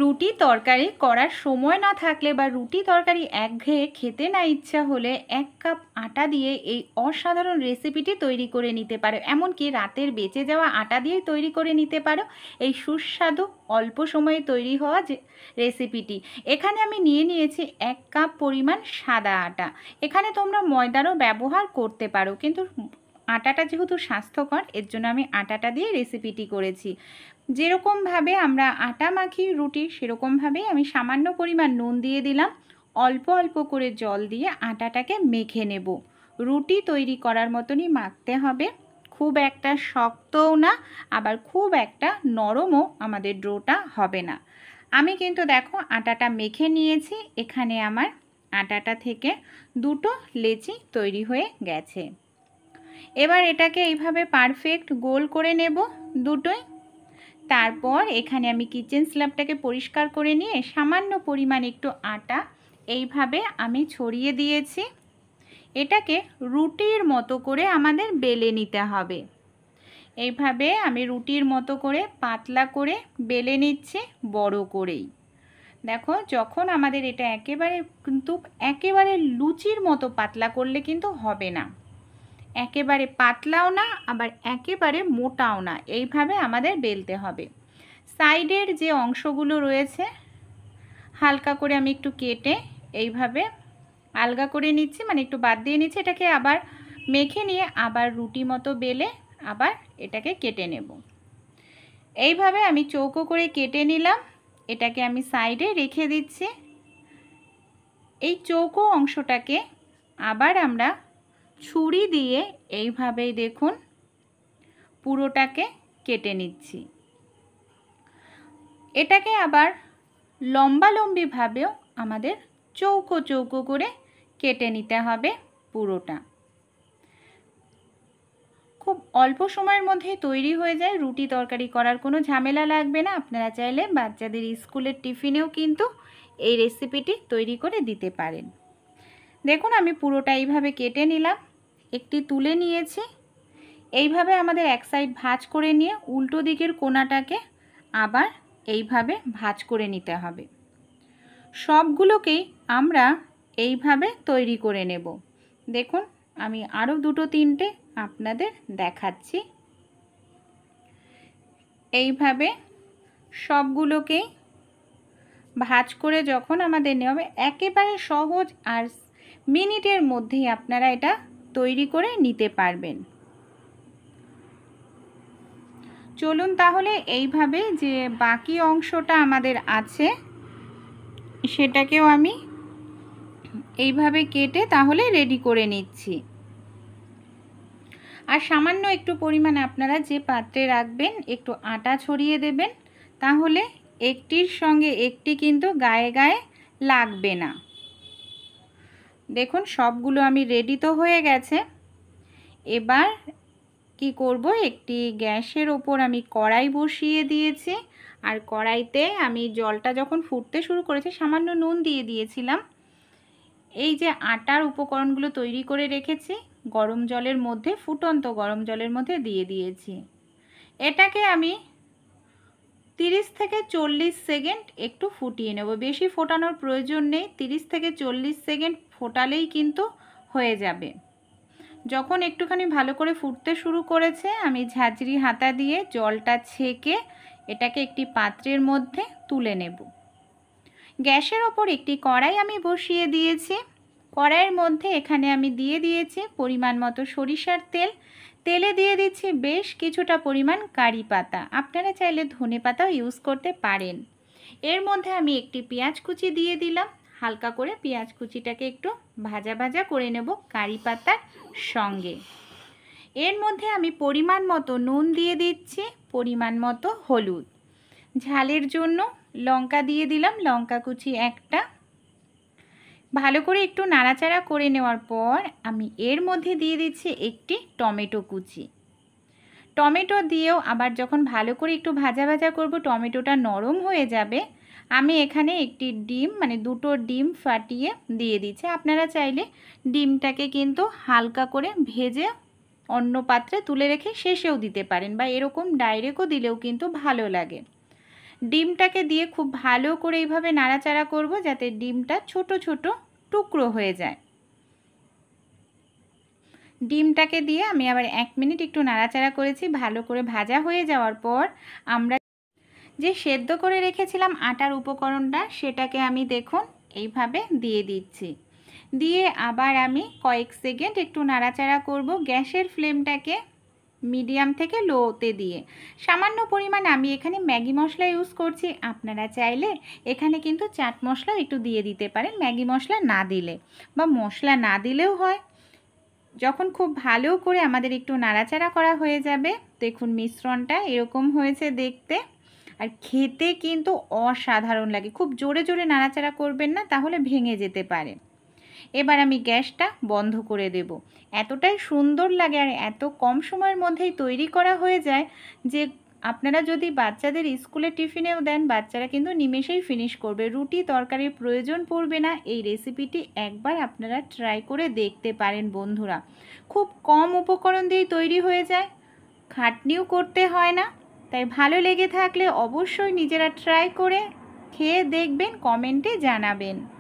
রুটি তরকারি করার সময় না থাকলে বা রুটি তরকারি একঘেয়ে খেতে না ইচ্ছা হলে 1 কাপ আটা দিয়ে এই অসাধারণ রেসিপিটি তৈরি করে নিতে পারো। এমনকি রাতের বেঁচে যাওয়া আটা দিয়েই তৈরি করে নিতে পারো এই সুস্বাদু অল্প সময়ে তৈরি হওয়া যে রেসিপিটি। এখানে আমি নিয়েছি 1 কাপ পরিমাণ সাদা আটা। এখানে তোমরা ময়দারও ব্যবহার করতে পারো, কিন্তু আটাটা যেহেতু স্বাস্থ্যকর এর জন্য আমি আটাটা দিয়ে রেসিপিটি করেছি। যেরকমভাবে আমরা আটা মাখি রুটি সেরকমভাবেই আমি সামান্য পরিমাণ নুন দিয়ে দিলাম, অল্প অল্প করে জল দিয়ে আটাটাকে মেখে নেব। রুটি তৈরি করার মতনই মাখতে হবে, খুব একটা শক্তও না আবার খুব একটা নরমও আমাদের ডোটা হবে না। আমি কিন্তু দেখো আটাটা মেখে নিয়েছি, এখানে আমার আটাটা থেকে দুটো লেচি তৈরি হয়ে গেছে। এবার এটাকে এইভাবে পারফেক্ট গোল করে নেব দুটোই। তারপর এখানে আমি কিচেন স্ল্যাবটাকে পরিষ্কার করে নিয়ে সামান্য পরিমাণ একটু আটা এইভাবে আমি ছড়িয়ে দিয়েছি। এটাকে রুটির মতো করে আমাদের বেলে নিতে হবে। এইভাবে আমি রুটির মতো করে পাতলা করে বেলে নিচ্ছি, বড় করেই। দেখো যখন আমাদের এটা একেবারে লুচির মতো পাতলা করলে কিন্তু হবে না, একেবারে পাতলাও না আবার একেবারে মোটাও না, এইভাবে আমাদের বেলতে হবে। সাইডের যে অংশগুলো রয়েছে হালকা করে আমি একটু কেটে এইভাবে আলগা করে নিচ্ছি, মানে একটু বাদ দিয়ে নিচ্ছি। এটাকে আবার মেখে নিয়ে আবার রুটি মতো বেলে আবার এটাকে কেটে নেব। এইভাবে আমি চৌকো করে কেটে নিলাম, এটাকে আমি সাইডে রেখে দিচ্ছি। এই চৌকো অংশটাকে আবার আমরা ছুরি দিয়ে এইভাবেই দেখুন পুরোটাকে কেটে নিচ্ছি। এটাকে আবার লম্বালম্বিভাবেও আমাদের চৌকো চৌকো করে কেটে নিতে হবে পুরোটা। খুব অল্প সময়ের মধ্যেই তৈরি হয়ে যায়, রুটি তরকারি করার কোনো ঝামেলা লাগবে না। আপনারা চাইলে বাচ্চাদের স্কুলের টিফিনেও কিন্তু এই রেসিপিটি তৈরি করে দিতে পারেন। দেখুন আমি পুরোটা এইভাবে কেটে নিলাম, একটি তুলে নিয়েছি। এইভাবে আমাদের এক সাইড ভাঁজ করে নিয়ে উল্টো দিকের কোণাটাকে আবার এইভাবে ভাঁজ করে নিতে হবে। সবগুলোকেই আমরা এইভাবে তৈরি করে নেব। দেখুন আমি আরও দুটো তিনটে আপনাদের দেখাচ্ছি। এইভাবে সবগুলোকেই ভাঁজ করে যখন আমাদের নেওয়া হবে, একেবারে সহজ আর মিনিটের মধ্যেই আপনারা এটা তৈরি করে নিতে পারবেন। চলুন তাহলে এইভাবে যে বাকি অংশটা আমাদের আছে সেটাকেও আমি এইভাবে কেটে তাহলে রেডি করে নিচ্ছি। আর সামান্য একটু পরিমাণ আপনারা যে পাত্রে রাখবেন একটু আটা ছড়িয়ে দেবেন, তাহলে একটির সঙ্গে একটি কিন্তু গায়ে গায়ে লাগবে না। দেখুন সবগুলো আমি রেডি তো হয়ে গেছে। এবার কি করব, একটি গ্যাসের ওপর আমি কড়াই বসিয়ে দিয়েছি, আর কড়াইতে আমি জলটা যখন ফুটতে শুরু করেছে সামান্য নুন দিয়ে দিয়েছিলাম। এই যে আটার উপকরণগুলো তৈরি করে রেখেছি গরম জলের মধ্যে, ফুটন্ত গরম জলের মধ্যে দিয়ে দিয়েছি। এটাকে আমি 30 থেকে 40 সেকেন্ড একটু ফুটিয়ে নেব। বেশি ফোটানোর প্রয়োজন নেই, 30 থেকে 40 সেকেন্ড ফোটালেই কিন্তু হয়ে যাবে। যখন একটুখানি ভালো করে ফুটতে শুরু করেছে আমি ঝাঁঝরি হাতা দিয়ে জলটা ছেঁকে এটাকে একটি পাত্রের মধ্যে তুলে নেব। গ্যাসের ওপর একটি কড়াই আমি বসিয়ে দিয়েছি। কড়াইয়ের মধ্যে এখানে আমি দিয়ে দিয়েছি পরিমাণ মতো সরিষার তেল। তেলে দিয়ে দিচ্ছি বেশ কিছুটা পরিমাণ কারি পাতা, আপনারা চাইলে ধনে পাতাও ইউজ করতে পারেন। এর মধ্যে আমি একটি পেঁয়াজ কুচি দিয়ে দিলাম, হালকা করে পেঁয়াজ কুচিটাকে একটু ভাজা ভাজা করে নেব কারি পাতার সঙ্গে। এর মধ্যে আমি পরিমাণ মতো নুন দিয়ে দিচ্ছি, পরিমাণ মতো হলুদ, ঝালের জন্য লঙ্কা দিয়ে দিলাম, লঙ্কা কুচি একটা। ভালো করে একটু নাড়াচাড়া করে নেওয়ার পর আমি এর মধ্যে দিয়ে দিচ্ছি একটি টমেটো কুচি। টমেটো দিয়েও আবার যখন ভালো করে একটু ভাজা ভাজা করব, টমেটোটা নরম হয়ে যাবে, আমি এখানে একটি ডিম মানে দুটো ডিম ফাটিয়ে দিয়ে দিচ্ছি। আপনারা চাইলে ডিমটাকে কিন্তু হালকা করে ভেজে অন্য পাত্রে তুলে রেখে শেষেও দিতে পারেন, বা এরকম ডাইরেক্টও দিলেও কিন্তু ভালো লাগে। ডিমটাকে দিয়ে খুব ভালো করে এইভাবে নাড়াচাড়া করব যাতে ডিমটা ছোট ছোট টুকরো হয়ে যায়। ডিমটাকে দিয়ে আমি আবার 1 মিনিট একটু নাড়াচাড়া করেছি। ভালো করে ভাজা হয়ে যাওয়ার পর আমরা যে সেদ্ধ করে রেখেছিলাম আটার উপকরণটা, সেটাকে আমি দেখুন এইভাবে দিয়ে দিচ্ছি। দিয়ে আবার আমি কয়েক সেকেন্ড একটু নাড়াচাড়া করব, গ্যাসের ফ্লেমটাকে মিডিয়াম থেকে লোতে দিয়ে। সামান্য পরিমাণ আমি এখানে ম্যাগি মশলা ইউজ করছি, আপনারা চাইলে এখানে কিন্তু চাট মশলাও একটু দিয়ে দিতে পারেন, ম্যাগি মশলা না দিলে বা মশলা না দিলেও হয়। যখন খুব ভালো করে আমাদের একটু নাড়াচাড়া করা হয়ে যাবে, দেখুন মিশ্রণটা এরকম হয়েছে দেখতে, আর খেতে কিন্তু অসাধারণ লাগে। খুব জোরে জোরে নাড়াচাড়া করবেন না, তাহলে ভেঙে যেতে পারে। এবার আমি গ্যাসটা বন্ধ করে দেব। এতটাই সুন্দর লাগে আর এত কম সময়ের মধ্যেই তৈরি করা হয়ে যায় যে আপনারা যদি বাচ্চাদের স্কুলে টিফিনেও দেন, বাচ্চারা কিন্তু নিমেষেই ফিনিশ করবে। রুটি তরকারির প্রয়োজন পড়বে না। এই রেসিপিটি একবার আপনারা ট্রাই করে দেখতে পারেন বন্ধুরা। খুব কম উপকরণ দিয়েই তৈরি হয়ে যায়, খাটনিও করতে হয় না। তাই ভালো লেগে থাকলে অবশ্যই নিজেরা ট্রাই করে খেয়ে দেখবেন, কমেন্টে জানাবেন।